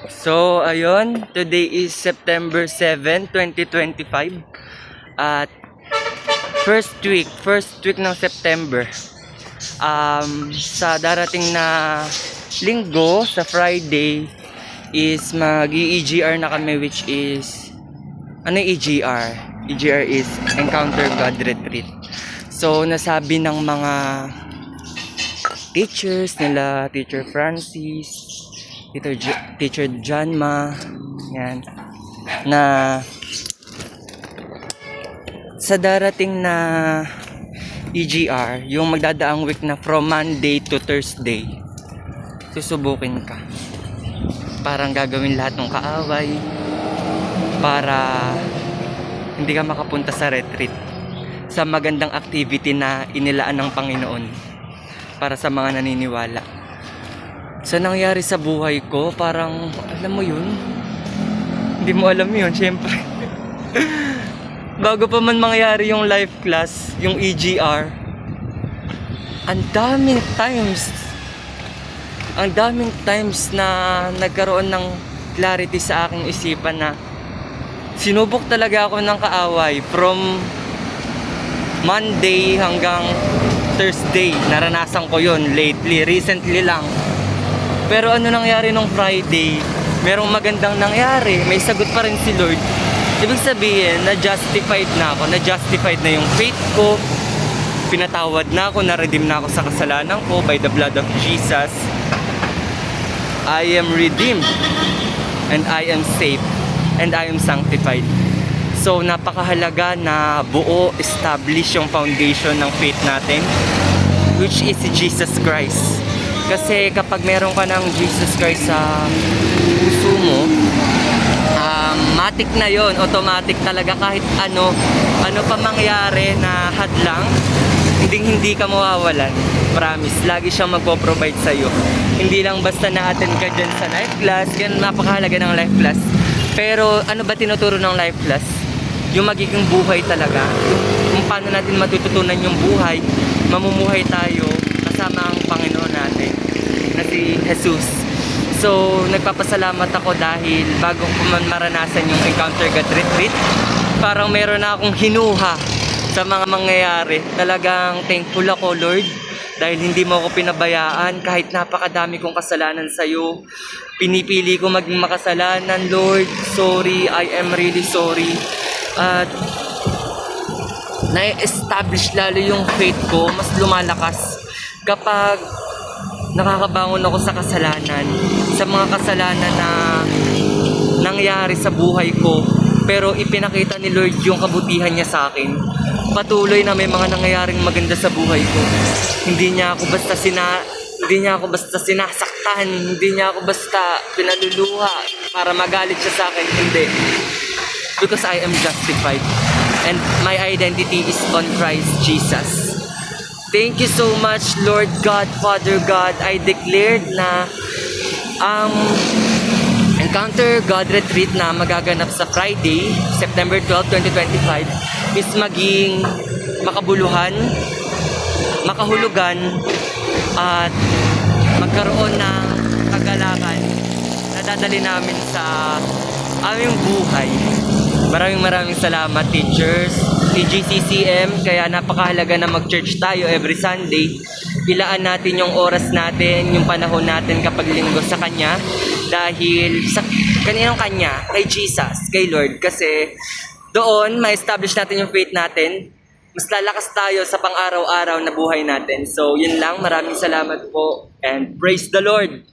So, ayun, today is September 7, 2025. At first week ng September. Sa darating na linggo, sa Friday, is mag-EGR na kami, which is, ano yung EGR? EGR is Encounter God Retreat. So, nasabi ng mga teachers nila, Teacher Francis, Teacher Janma, yan, na sa darating na EGR, yung magdadaang week na from Monday to Thursday, susubukin ka. Parang gagawin lahat ng kaaway para hindi ka makapunta sa retreat, sa magandang activity na inilaan ng Panginoon para sa mga naniniwala. Sa nangyari sa buhay ko, parang, alam mo yun? Hindi mo alam yun, syempre. Bago pa man mangyari yung life class, yung EGR, ang daming times na nagkaroon ng clarity sa aking isipan na sinubok talaga ako ng kaaway from Monday hanggang Thursday. Naranasan ko yun recently lang. Pero ano nangyari nung Friday? Merong magandang nangyari. May sagot pa rin si Lord. Ibig sabihin, na-justified na yung faith ko. Pinatawad na ako, na-redeem na ako sa kasalanan ko by the blood of Jesus. I am redeemed and I am saved and I am sanctified. So napakahalaga na buo, establish yung foundation ng faith natin, which is Jesus Christ. Kasi kapag meron ka ng Jesus Christ sa puso mo, matik na yon, automatic talaga, kahit ano pa mangyari na hadlang, hindi ka mawawalan. Promise, lagi siyang magpo-provide sa'yo. Hindi lang basta na-attend ka dyan sa life class, yan napakahalaga ng life class. Pero ano ba tinuturo ng life class? Yung magiging buhay talaga. Kung paano natin matututunan yung buhay, mamumuhay tayo kasama ang Panginoon natin na si Jesus. So, nagpapasalamat ako dahil bago ko man maranasan yung Encounter God Retreat, parang meron na akong hinuha sa mga mangyayari. Talagang thankful ako, Lord, dahil hindi mo ako pinabayaan kahit napakadami kong kasalanan sa'yo. Pinipili ko maging makasalanan, Lord. Sorry, I am really sorry. At na-establish lalo yung faith ko, mas lumalakas kapag nakakabangon ako sa kasalanan, sa mga kasalanan na nangyari sa buhay ko, pero ipinakita ni Lord yung kabutihan niya sa akin. Patuloy na may mga nangyayaring maganda sa buhay ko. Hindi niya ako basta sinasaktan, hindi niya ako basta pinaluluha para magalit siya sa akin. Hindi. Because I am justified and my identity is on Christ Jesus. Thank you so much, Lord God, Father God. I declared na Encounter God Retreat na magaganap sa Friday, September 12, 2025 is maging makabuluhan, makahulugan, at magkaroon ng kagalakan na dadali namin sa aming buhay. Maraming salamat, teachers, TGCCM. Kaya napakahalaga na mag-church tayo every Sunday. Ilaan natin yung oras natin, yung panahon natin kapag linggo sa Kanya. Dahil sa kaninong Kanya? Kay Jesus, kay Lord. Kasi doon, ma-establish natin yung faith natin. Mas lalakas tayo sa pang-araw-araw na buhay natin. So, yun lang. Maraming salamat po. And praise the Lord!